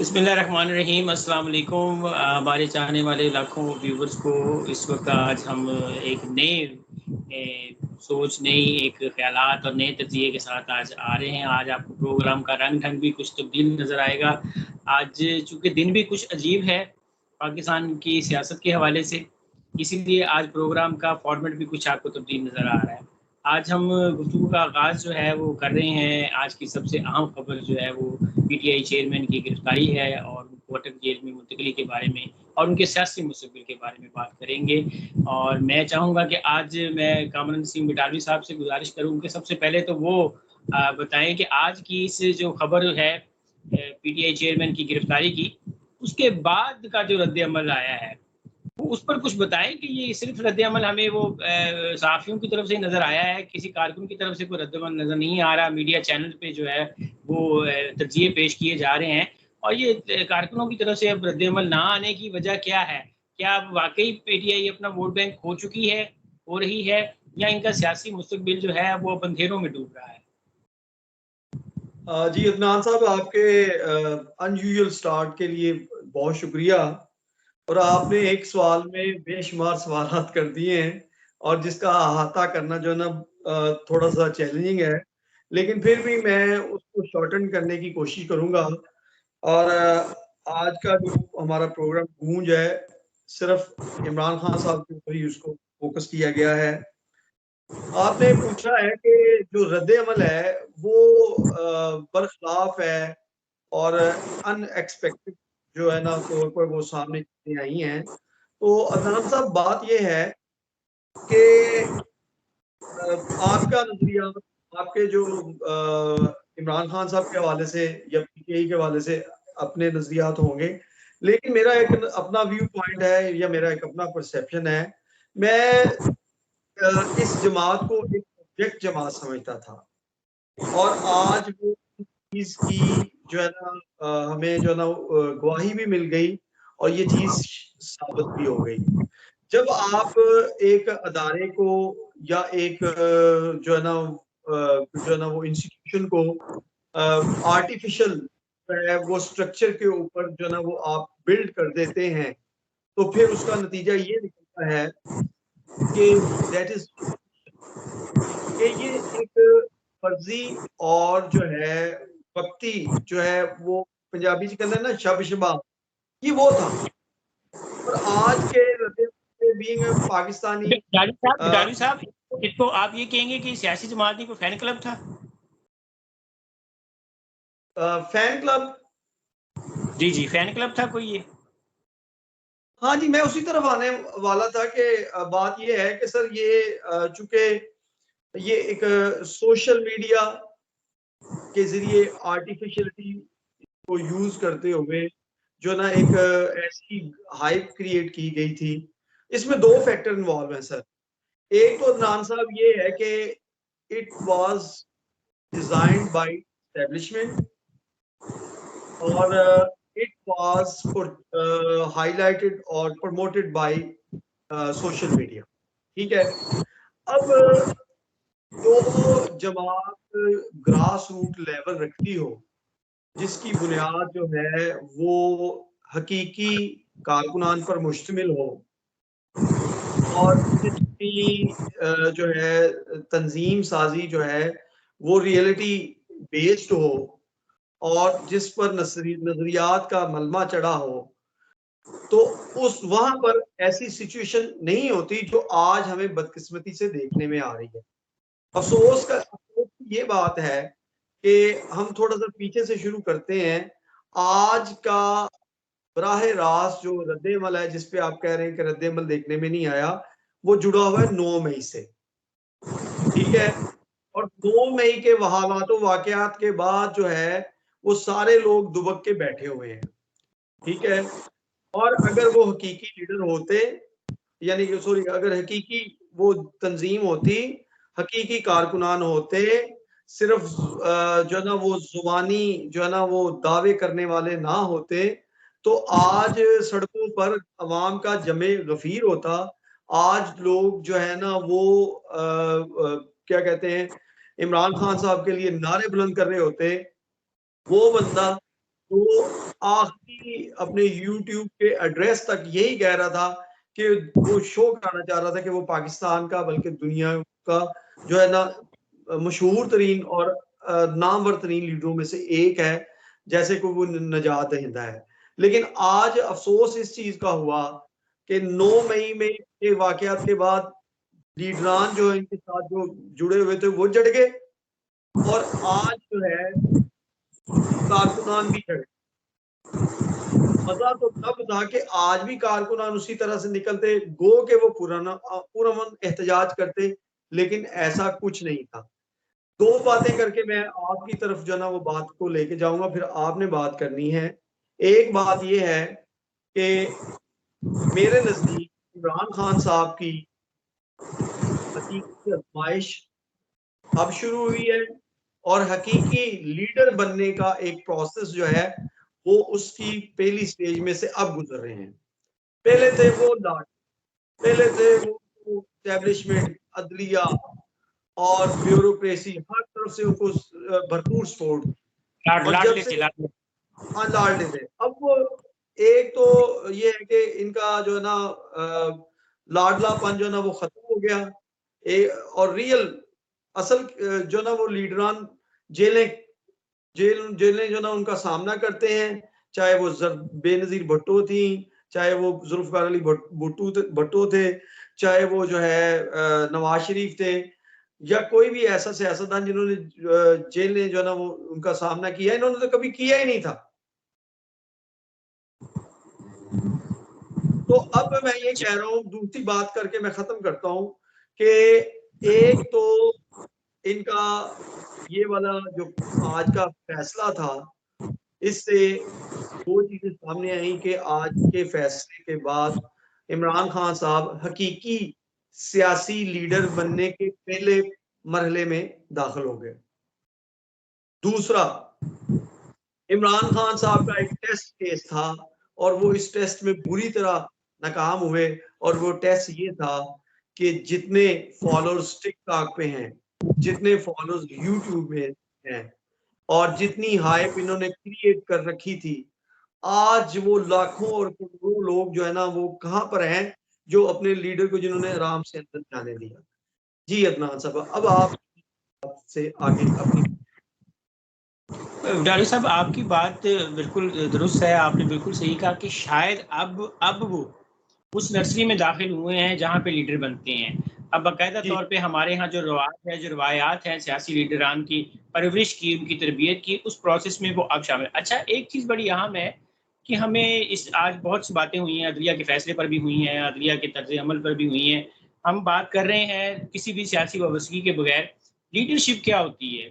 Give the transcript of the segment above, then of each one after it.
बिस्मिल्लाहिर्रहमानिर्रहीम। अस्सलाम वालेकुम। हमारे चाहने वाले लाखों व्यूवर्स को इस वक्त आज हम एक नए सोच, नई एक ख्यालात और नए तजिए के साथ आज आ रहे हैं। आज आपको प्रोग्राम का रंग ढंग भी कुछ तब्दील नज़र आएगा। आज चूँकि दिन भी कुछ अजीब है पाकिस्तान की सियासत के हवाले से, इसीलिए आज प्रोग्राम का फॉर्मेट भी कुछ आपको तब्दील नज़र आ रहा है। आज हम गुफ्तगू का आगाज़ जो है वो कर रहे हैं। आज की सबसे अहम खबर जो है वो पीटीआई चेयरमैन की गिरफ्तारी है और कोटक जेल में मुंतकली के बारे में और उनके सियासी मुस्तकबिल के बारे में बात करेंगे। और मैं चाहूँगा कि आज मैं कामरान नसीम बटालवी साहब से गुजारिश करूँ कि सबसे पहले तो वो बताएं कि आज की इस जो खबर है पीटीआई चेयरमैन की गिरफ्तारी की, उसके बाद का जो रद्द-ए-अमल आया है वो उस पर कुछ बताएं कि ये सिर्फ रद्द-ए-अमल हमें वो सहाफ़ियों की तरफ से नज़र आया है, किसी कारकुन की तरफ से कोई रद्द-ए-अमल नज़र नहीं आ रहा। मीडिया चैनल पे जो है वो तज्ज़िये पेश किए जा रहे हैं और ये कारकुनों की तरफ से अब रद्द-ए-अमल ना आने की वजह क्या है? क्या अब वाक़ई पीटीआई अपना वोट बैंक खो चुकी है, हो रही है, या इनका सियासी मुस्तकबिल जो है वो अब अंधेरों में डूब रहा है? जी अदनान साहब, आपके अनयूजुअल स्टार्ट के लिए बहुत शुक्रिया। और आपने एक सवाल में बेशुमार सवालात कर दिए हैं और जिसका अहाता करना जो है ना थोड़ा सा चैलेंजिंग है, लेकिन फिर भी मैं उसको शॉर्टन करने की कोशिश करूंगा। और आज का जो हमारा प्रोग्राम गूंज है, सिर्फ इमरान खान साहब के ऊपर ही उसको फोकस किया गया है। आपने पूछा है कि जो रद्द-ए-अमल है वो बरखिलाफ है और अनएक्सपेक्टेड जो है ना तौर पर वो सामने चीजें आई हैं। तो अदनान साहब, बात ये है कि आपका नजरिया, आपके जो इमरान खान साहब के हवाले से या पीटीआई के हवाले से अपने नजरियात होंगे, लेकिन मेरा एक अपना व्यू पॉइंट है या मेरा एक अपना परसेप्शन है। मैं इस जमात को एक प्रोजेक्ट जमात समझता था और आज वो चीज की जो है ना हमें जो है ना गवाही भी मिल गई और ये चीज साबित भी हो गई। जब आप एक अदारे को या एक जो है ना वो इंस्टीट्यूशन को आर्टिफिशियल वो स्ट्रक्चर के ऊपर जो है ना वो आप बिल्ड कर देते हैं, तो फिर उसका नतीजा ये निकलता है कि दैट इज कि ये एक फर्जी और जो है वक्ती जो है वो पंजाबी च कहते हैं ना शब शबा, ये वो था। और आज के बीइंग पाकिस्तानी बटालवी साहब, इसको आप ये कहेंगे कि सियासी जमात नहीं, कोई फैन क्लब था? Fan club. जी, जी, फैन क्लब था कोई ये? हाँ जी, मैं उसी तरफ आने वाला था कि बात ये है कि सर ये चूंकि ये एक सोशल मीडिया के जरिए आर्टिफिशियलिटी को यूज करते हुए जो ना एक ऐसी हाइप क्रिएट की गई थी। इसमें दो फैक्टर इन्वॉल्व हैं सर। एक तो अदनान साहब ये है कि it was designed by establishment और इट वाज हाईलाइटेड और प्रमोटेड बाय सोशल मीडिया। ठीक है। अब जो जमात ग्रास रूट लेवल रखती हो, जिसकी बुनियाद जो है वो हकीकी कारकुनान पर मुश्तमिल हो और जिसकी जो है तंजीम साजी जो है वो रियलिटी बेस्ड हो और जिस पर नजरियात का मलमा चढ़ा हो, तो उस वहां पर ऐसी सिचुएशन नहीं होती जो आज हमें बदकिस्मती से देखने में आ रही है। अफसोस की ये बात है कि हम थोड़ा सा पीछे से शुरू करते हैं। आज का बराह रास्त जो रद्द-ए-अमल है, जिसपे आप कह रहे हैं कि रद्द-ए-अमल देखने में नहीं आया, वो जुड़ा हुआ है 9 मई से। ठीक है। और 2 मई के हालातों वाकयात के बाद जो है वो सारे लोग दुबक के बैठे हुए हैं। ठीक है। और अगर वो हकीकी लीडर होते, यानी कि सॉरी, अगर हकीकी वो तंजीम होती, हकीकी कारकुनान होते, सिर्फ जो है ना वो जुबानी जो है ना वो दावे करने वाले ना होते, तो आज सड़कों पर अवाम का जमे गफीर होता। आज लोग जो है ना वो क्या कहते हैं, इमरान खान साहब के लिए नारे बुलंद कर रहे होते। वो बंदा तो आखिरी अपने YouTube के एड्रेस तक यही कह रहा था कि वो शो कराना चाह रहा था कि वो पाकिस्तान का बल्कि दुनिया का जो है ना मशहूर तरीन और नामवर तरीन लीडरों में से एक है, जैसे को वो नजात दहिंदा है। लेकिन आज अफसोस इस चीज का हुआ कि 9 मई में के वाकयात के बाद लीडरान जो इनके साथ जो जुड़े हुए थे वो जड़ गए, और आज जो है कारकुनान भी जड़। मजा तो तब था कि आज भी कारकुनान उसी तरह से निकलते गो के वो पुरअमन एहतजाज करते, लेकिन ऐसा कुछ नहीं था। दो बातें करके मैं आपकी तरफ जो ना वो बात को लेके जाऊंगा, फिर आपने बात करनी है। एक बात ये है कि मेरे नजदीक इमरान खान साहब की हकीकी आजमाइश अब शुरू हुई है, और हकीकी लीडर बनने का एक प्रोसेस जो है वो उसकी पहली स्टेज में से अब गुजर रहे हैं। पहले थे वो लाट, पहले थे वो एस्टेब्लिशमेंट, अदलिया और ब्यूरोक्रेसी, हर तरफ से उनको भरपूर सपोर्ट। और जब से हाँ लाडले थे, अब वो एक तो ये है कि इनका जो है ना लाडलापन जो है ना वो खत्म हो गया। और रियल असल जो ना वो लीडरान जेलें जेलें जो ना उनका सामना करते हैं, चाहे वो बेनजीर भुट्टो थी, चाहे वो जुल्फकार अली भुट्टो थे, चाहे वो जो है नवाज शरीफ थे, या कोई भी ऐसा सियासतदान जिन्होंने जेल ने जो ना वो उनका सामना किया, इन्होंने तो कभी किया ही नहीं था। तो अब मैं ये कह रहा हूँ, दूसरी बात करके मैं खत्म करता हूँ कि एक तो इनका ये वाला जो आज का फैसला था, इससे दो चीजें सामने आई कि आज के फैसले के बाद इमरान खान साहब हकीकी सियासी लीडर बनने के पहले मरहले में दाखिल हो गए। दूसरा, इमरान खान साहब का एक टेस्ट केस था, और वो इस टेस्ट में बुरी तरह नाकाम हुए, और वो टेस्ट ये था कि जितने फॉलोअर्स टिकटॉक पे हैं, जितने फॉलोअर्स यूट्यूब में हैं, और जितनी हाइप इन्होंने क्रिएट कर रखी थी, आज वो लाखों और करोड़ों लोग जो है ना वो कहां पर हैं, जो अपने लीडर को जिन्होंने आराम से अंदर जाने दिया। जी अदनान साहब, अब आप से आगे अपनी। डॉक्टर साहब आपकी बात बिल्कुल दुरुस्त है, आपने बिल्कुल सही कहा कि शायद अब वो उस नर्सरी में दाखिल हुए हैं जहाँ पे लीडर बनते हैं। अब बाकायदा जी तौर पे हमारे यहाँ जो रवाज है, जो रवायात हैं सियासी लीडरान की परवरिश की, उनकी तरबियत की, उस प्रोसेस में वो अब शामिल। अच्छा, एक चीज़ बड़ी अहम है कि हमें इस आज बहुत सी बातें हुई हैं, अदलिया के फैसले पर भी हुई हैं, अदलिया के तर्ज अमल पर भी हुई हैं। हम बात कर रहे हैं किसी भी सियासी वाबस्तगी के बगैर लीडरशिप क्या होती है,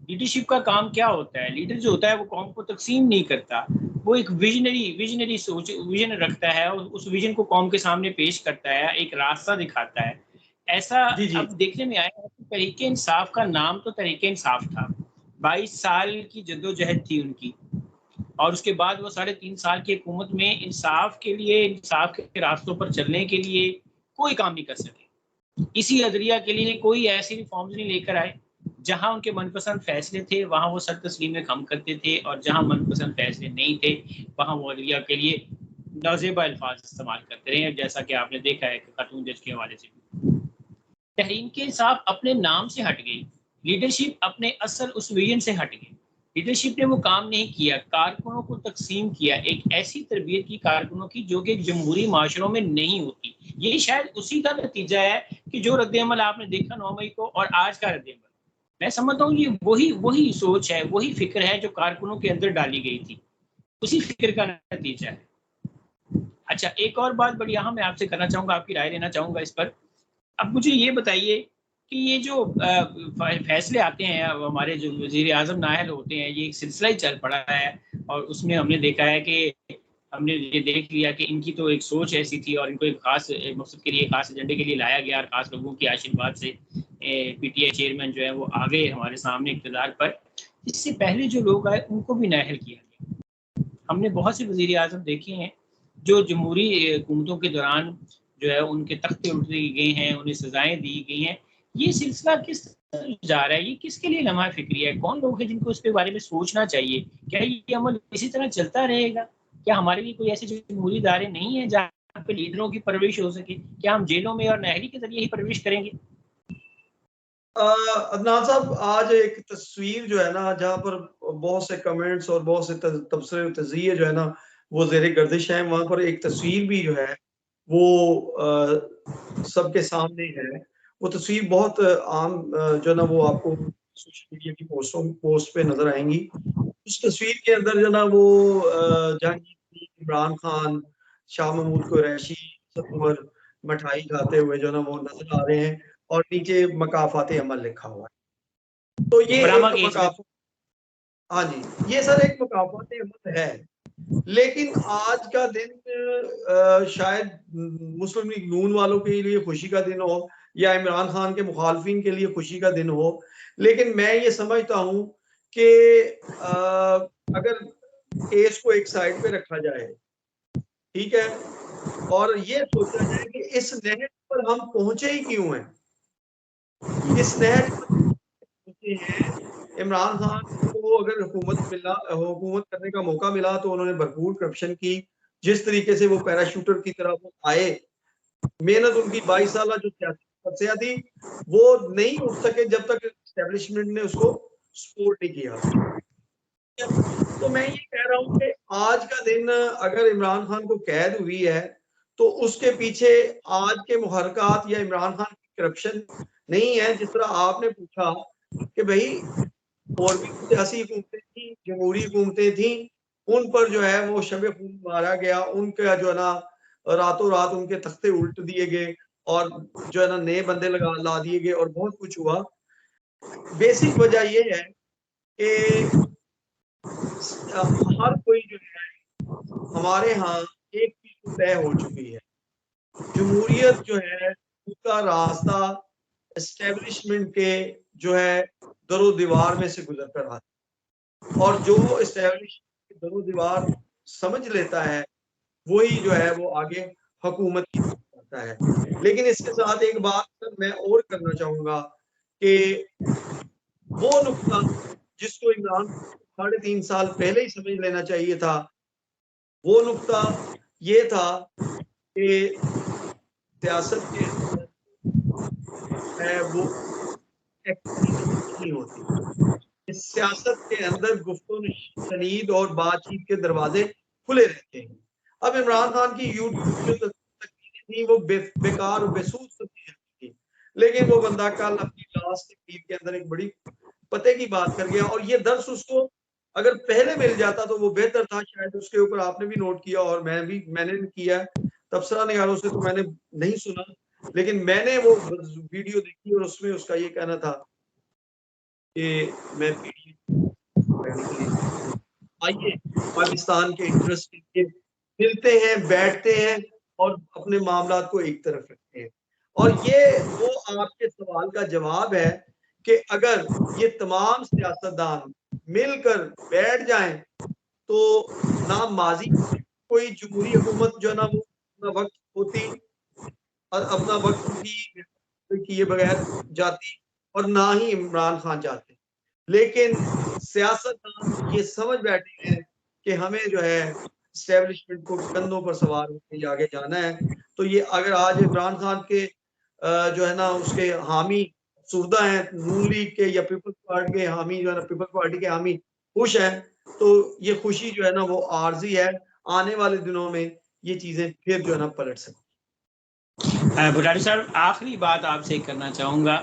लीडरशिप का काम क्या होता है। लीडर जो होता है वो कौम को तकसीम नहीं करता, वो एक विजनरी सोच, विजन रखता है और उस विजन को कौम के सामने पेश करता है, एक रास्ता दिखाता है। ऐसा जी जी अब देखने में आया है कि तहरीक इंसाफ का नाम तो तहरीक इंसाफ था, 22 साल की जद्दोजहद थी उनकी, और उसके बाद वो 3.5 साल की हुकूमत में इंसाफ के लिए, इंसाफ के रास्तों पर चलने के लिए कोई काम नहीं कर सके। इसी अदलिया के लिए कोई ऐसी रिफॉर्म्स नहीं लेकर आए। जहां उनके मनपसंद फैसले थे वहां वो सर तस्लीम में कम करते थे, और जहां मनपसंद फैसले नहीं थे वहां वो अदलिया के लिए नाजेबा अल्फाज इस्तेमाल करते रहे, जैसा कि आपने देखा है खातून जज के हवाले से। तहरीक इंसाफ अपने नाम से हट गई, लीडरशिप अपने असल उस विजन से हट गई। लीडरशिप ने वो काम नहीं किया, कारकुनों को तकसीम किया, एक ऐसी तरबियत की कारकुनों की जो कि जमहूरी माशरों में नहीं होती। ये शायद उसी का नतीजा है कि जो रद्द-ए-अमल आपने देखा 9 मई को और आज का रद्द-ए-अमल, मैं समझता हूँ ये वही सोच है, वही फिक्र है जो कारकुनों के अंदर डाली गई थी, उसी फिक्र का नतीजा है। अच्छा, एक और बात बड़ी अहम मैं आपसे करना चाहूँगा, आपकी राय लेना चाहूँगा इस पर। अब मुझे ये बताइए कि ये जो फैसले आते हैं, अब हमारे जो वज़ीर आज़म नाअहल होते हैं, ये एक सिलसिला ही चल पड़ा है, और उसमें हमने देखा है कि हमने ये देख लिया कि इनकी तो एक सोच ऐसी थी और इनको एक ख़ास मकसद के लिए, ख़ास एजेंडे के लिए लाया गया, और ख़ास लोगों के आशीर्वाद से पीटीआई चेयरमैन जो है वो आ गए हमारे सामने इक़्तिदार पर। इससे पहले जो लोग आए उनको भी नाअहल किया गया। हमने बहुत से वज़ीर आज़म देखे हैं जो जमहूरी हुकूमतों के दौरान जो है उनके तख्ते उल्टे गए हैं, उन्हें सजाएं दी गई हैं। ये सिलसिला किस जा रहा है, ये किसके लिए लम्हा फिक्री है? कौन लोग हैं जिनको उसके बारे में सोचना चाहिए? क्या ये अमल इसी तरह चलता रहेगा? क्या हमारे लिए कोई ऐसे जमहूरी इदारे नहीं है जहाँ पे लीडरों की परवरिश हो सके? क्या हम जेलों में और नहरी के जरिए ही परवरिश करेंगे? अदनान साहब, आज एक तस्वीर जो है ना, जहाँ पर बहुत से कमेंट्स और बहुत से तबसरे तजिए जो है ना वो ज़ेरे गर्दिश है, वहां पर एक तस्वीर भी जो है वो सबके सामने है। वो तस्वीर बहुत आम जो है ना वो आपको सोशल मीडिया की पोस्ट पे नजर आएंगी। उस तस्वीर के अंदर जो ना वो जहांगीर, इमरान खान, शाह महमूद कुरैशी, उमर मिठाई खाते हुए जो ना वो नजर आ रहे हैं और नीचे मकाफाते अमल लिखा हुआ है। तो ये ब्राह्मा एक केस में मकाफा, हाँ जी, ये सर एक मकाफाते अमल है। लेकिन आज का दिन शायद मुस्लिम लीग नून वालों के लिए खुशी का दिन हो या इमरान खान के मुखालफिन के लिए खुशी का दिन हो, लेकिन मैं ये समझता हूं कि अगर केस को एक साइड पे रखा जाए, ठीक है, और ये सोचा जाए कि इस नहज पर हम पहुंचे ही क्यों हैं। इस नहज पर पहुंचे हैं, इमरान खान को अगर हुकूमत करने का मौका मिला तो उन्होंने भरपूर करप्शन की। जिस तरीके से वो पैराशूटर की तरह वो आए, मेहनत उनकी 22 साल जो तपस्या थी, वो नहीं उठ सके जब तक एस्टेब्लिशमेंट ने उसको सपोर्ट नहीं किया। तो मैं ये कह रहा हूं कि आज का दिन अगर इमरान खान को कैद हुई है तो उसके पीछे आज के मुहरकात या इमरान खान की करप्शन नहीं है। जिस तरह आपने पूछा कि भाई और भी सियासी हुकूमतें थी, जमहूरी हुकूमतें थी, उन पर जो है वो शब खून मारा गया, उनका जो है ना रातों रात उनके तख्ते उल्ट दिए गए और जो है ना नए बंदे लगा ला दिए गए और बहुत कुछ हुआ। बेसिक वजह ये है कि हर कोई जो है हमारे यहाँ एक चीज तय हो चुकी है, जमहूरियत जो है उसका रास्ता एस्टेब्लिशमेंट के जो है दरो दीवार में से गुजर कर आता है, और जो एस्टेब्लिशमेंट दरो दीवार समझ लेता है वही जो है वो आगे हुकूमत की तरफ जाता है। लेकिन इसके साथ एक बात मैं और करना चाहूंगा कि वो नुकता जिसको इमरान 3.5 साल पहले ही समझ लेना चाहिए था, वो नुकता ये था कि सियासत के अंदर है वो नहीं होती। इस सियासत के अंदर गुफ्तगू शनीद और बातचीत के दरवाजे खुले रहते हैं। अब इमरान खान की यूट्यूब की जो तस्वीरें थी वो बेकार और बेसूद तस्वीरें थी, लेकिन वो बंदा कल अपनी लास्ट तकरीर के अंदर एक बड़ी पते की बात कर गया, और ये दर्स उसको अगर पहले मिल जाता तो वो बेहतर था। शायद उसके ऊपर आपने भी नोट किया और मैंने भी किया, तबसरा निगारों से तो मैंने नहीं सुना, लेकिन मैंने वो वीडियो देखी और उसमें उसका ये कहना था कि मैं पीडीए करने के लिए आइए पाकिस्तान के इंटरेस्ट के लिए मिलते हैं, बैठते हैं और अपने मामला को एक तरफ रखते हैं। और ये वो आपके सवाल का जवाब है कि अगर ये तमाम सियासतदान मिलकर बैठ जाएं तो ना माजी कोई जमहूरी हुकूमत जो है ना वो अपना वक्त होती और अपना वक्त उनकी किए बगैर जाती, और ना ही इमरान खान जाते। लेकिन सियासतदान ये समझ बैठे हैं कि हमें जो है स्टैब्लिशमेंट को कंधों पर सवार होकर आगे जाना है। तो ये अगर आज इमरान खान के जो है ना उसके हामी सुरदा हैं नून लीग के या पीपल्स पार्टी के हामी, जो है ना पीपल्स पार्टी के हामी खुश हैं, तो ये खुशी जो है ना वो आर्जी है। आने वाले दिनों में ये चीजें फिर जो है ना पलट सकती। भुटानी साहब, आखिरी बात आपसे करना चाहूँगा,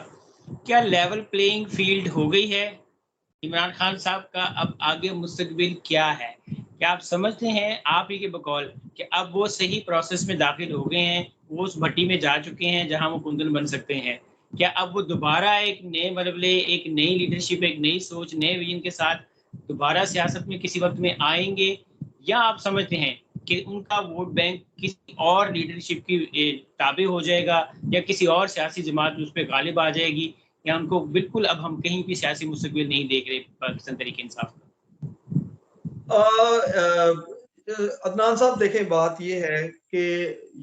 क्या लेवल प्लेइंग फील्ड हो गई है? इमरान खान साहब का अब आगे मुस्तकबिल क्या है? क्या आप समझते हैं, आप ही के बकौल, कि अब वो सही प्रोसेस में दाखिल हो गए हैं, वो उस भट्टी में जा चुके हैं जहां वो कुंदन बन सकते हैं? क्या अब वो दोबारा एक नए मरबले, एक नई लीडरशिप, एक नई सोच, नए विजन के साथ दोबारा सियासत में किसी वक्त में आएंगे, या आप समझते हैं कि उनका वोट बैंक किसी और लीडरशिप की ताबे हो जाएगा, या किसी और सियासी जमात उस पर गालिब आ जाएगी, या उनको बिल्कुल अब हम कहीं भी सियासी मुस्तकबिल नहीं देख रहे पाकिस्तान तरीके इंसाफ का? अदनान साहब, देखें, बात यह है कि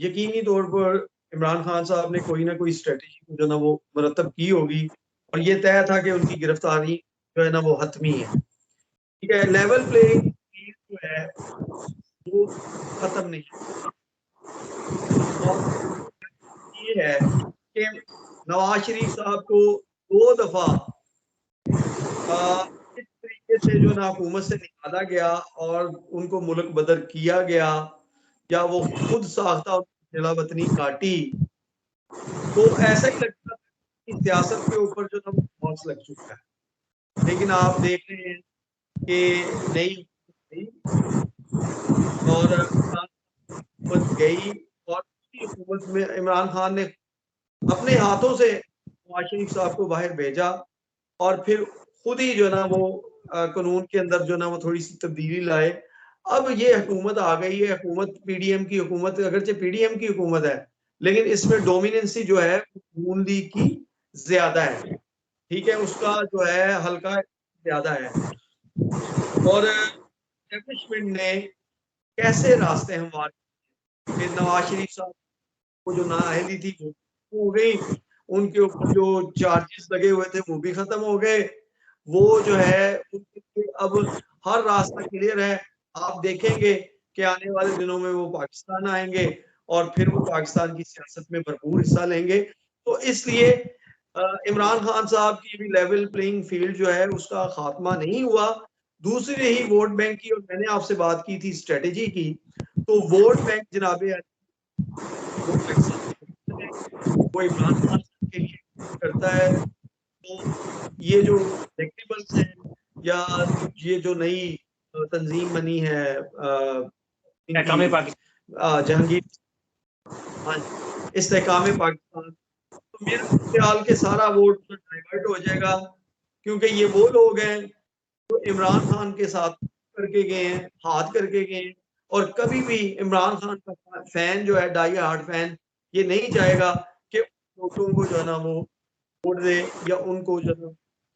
यकीनी तौर पर इमरान खान साहब ने कोई ना कोई स्ट्रेटेजी जो ना वो मरतब की होगी और ये तय था कि उनकी गिरफ्तारी जो है ना वो हतमी है। ठीक है, लेवल प्लेइंग फील्ड जो है वो खत्म नहीं है। और ये है कि नवाज शरीफ साहब को 2 दफा इस तरीके से जो ना हुकूमत से निकाला गया और उनको मुल्क बदर किया गया, या वो खुद साख्ता जिला वतनी काटी, तो ऐसा ही लगता है कि सियासत के ऊपर जो ना बहुत लग चुका है। लेकिन आप देख रहे हैं कि नई और हुकूमत गई, और उसी हुकूमत में इमरान खान ने अपने हाथों से नवाज शरीफ साहब को बाहर भेजा, और फिर खुद ही जो ना वो कानून के अंदर जो ना वो थोड़ी सी तब्दीली लाए। अब ये हुकूमत आ गई है, हुकूमत पीडीएम की हुकूमत, अगरचे पीडीएम की हुकूमत है, लेकिन इसमें डोमिनेंसी जो है नून लीग की ज्यादा है। ठीक है, उसका जो है हल्का ज्यादा है। और एस्टेब्लिशमेंट ने कैसे रास्ते हमवार किए, नवाज शरीफ साहब को जो नाअहली थी वो हो गई, उनके ऊपर जो चार्जेस लगे हुए थे वो भी खत्म हो गए। वो जो है उनके अब हर रास्ता क्लियर है। आप देखेंगे कि आने वाले दिनों में वो पाकिस्तान आएंगे और फिर वो पाकिस्तान की सियासत में भरपूर हिस्सा लेंगे। तो इसलिए इमरान खान साहब की भी लेवल प्लेइंग फील्ड जो है उसका खात्मा नहीं हुआ। दूसरी ही वोट बैंक की, और मैंने आपसे बात की थी स्ट्रेटेजी की, तो वोट बैंक जनाबे वो वो इमरान खान के लिए करता है। तो ये जो इलेक्टेबल्स हैं, या ये जो नई तंजीम बनी है इनकी, काम जहांगीर, हाँ, इस्तेकाम पाकिस्तान, तो मेरे ख्याल के सारा वोट डाइवर्ट हो जाएगा, क्योंकि ये वो लोग हैं जो इमरान खान के साथ करके गए हैं, हाथ करके गए हैं। और कभी भी इमरान खान का फैन जो है, डाई हार्ड फैन, ये नहीं चाहेगा कि वोटों को जो है ना वो वोट दे या उनको जो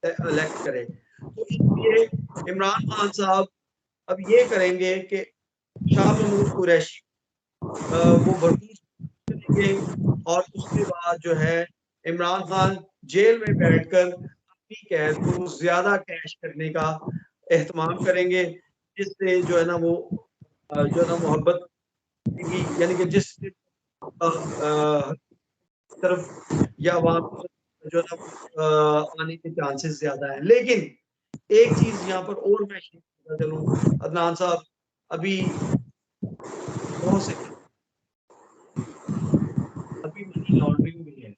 है इलेक्ट करे। तो इसलिए इमरान खान साहब अब ये करेंगे कि शाह महमूद कुरैशी वो भरपूर करेंगे, और उसके बाद जो है इमरान खान जेल में बैठकर अपनी कैद को ज्यादा कैश करने का एहतमाम करेंगे, जिससे जो है ना वो जो है ना मोहब्बत, यानी कि जिस तरफ या वहां जो है ना आने के चांसेस ज्यादा है। लेकिन एक चीज यहाँ पर और मैं चलूं अदनान साहब, अभी बहुत से, अभी मनी लॉन्ड्रिंग भी है,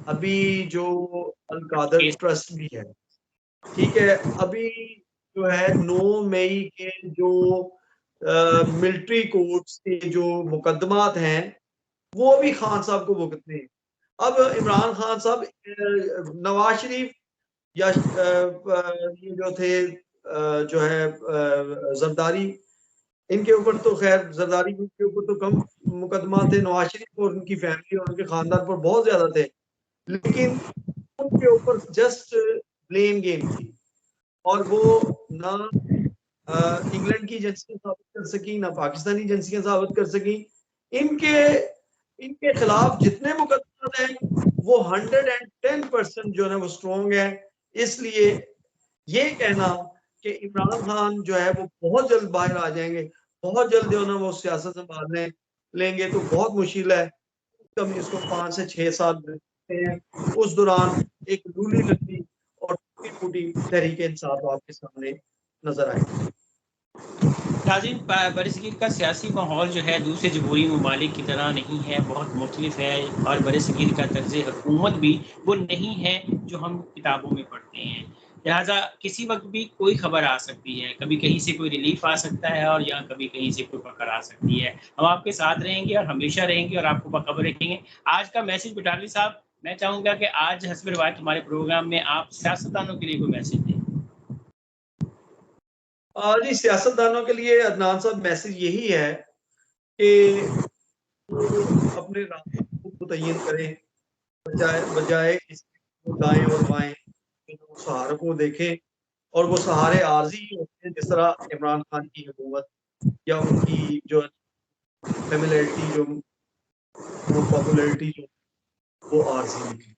अभी जो अलकादर ट्रस्ट भी है। ठीक है, अभी जो है 9 मई के जो मिलिट्री कोर्ट्स के जो मुकदमात हैं वो भी खान साहब को भुगतने हैं। अब इमरान खान साहब, नवाज शरीफ या ये जो थे जो है जरदारी, इनके ऊपर तो खैर जरदारी के ऊपर तो कम मुकदमा थे, नवाज शरीफ और उनकी फैमिली और उनके खानदान पर बहुत ज्यादा थे। लेकिन उनके ऊपर जस्ट ब्लेम गेम थी, और वो ना इंग्लैंड की एजेंसियां साबित कर सकी, ना पाकिस्तानी एजेंसियां साबित कर सकी। इनके इनके खिलाफ जितने मुकदमे हैं वो 110% जो है वो स्ट्रॉन्ग है। इसलिए ये कहना कि इमरान खान जो है वो बहुत जल्द बाहर आ जाएंगे, बहुत जल्द जो है ना वो सियासत संभालने लेंगे, तो बहुत मुश्किल है। कम इसको 5 से 6 साल लगते हैं। उस दौरान एक लूली लगी और टूटी फूटी तहरीक इंसाफ आपके सामने नजर आएगी। नाज़रीन, बरसगीर का सियासी माहौल जो है दूसरे जमहूरी ममालिक की तरह नहीं है, बहुत मुख्तलिफ है, और बरसगीर का तर्ज हुकूमत भी वो नहीं है जो हम किताबों में पढ़ते हैं। लिहाजा किसी वक्त भी कोई खबर आ सकती है, कभी कहीं से कोई रिलीफ आ सकता है और या कभी कहीं से कोई पकड़ आ सकती है। हम आपके साथ रहेंगे और हमेशा रहेंगे और आपको बाखबर रखेंगे। आज का मैसेज बटाली साहब, मैं चाहूँगा कि आज हस्ब रिवायत हमारे प्रोग्राम में आप सियासतदानों के लिए कोई मैसेज दें। जी, सियासतदानों के लिए अदनान साहब मैसेज यही है कि वो अपने रास्ते को मुतय्यन करें, बजाय बजाय इसके दाएं और बाएं सहारों को देखें। और वो सहारे आर्जी ही होते हैं, जिस तरह इमरान खान की हुकूमत या उनकी जो फेमिलियरिटी, जो वो पॉपुलैरिटी जो वो आर्जी निकली।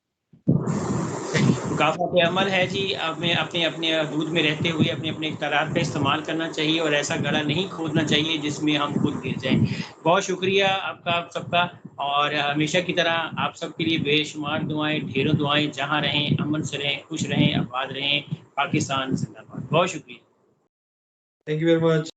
मुकाफ़ात अमल है जी, हमें अपने अपने हदूद में रहते हुए अपने अपने इख्तियारात का इस्तेमाल करना चाहिए और ऐसा गड़ा नहीं खोदना चाहिए जिसमें हम खुद गिर जाएँ। बहुत शुक्रिया आपका आप सबका, और हमेशा की तरह आप सबके लिए बेशुमार दुआएँ, ढेरों दुआएँ, जहाँ रहें अमन से रहें, खुश रहें, आबाद रहें। पाकिस्तान ज़िंदाबाद। बहुत शुक्रिया। Thank you very much.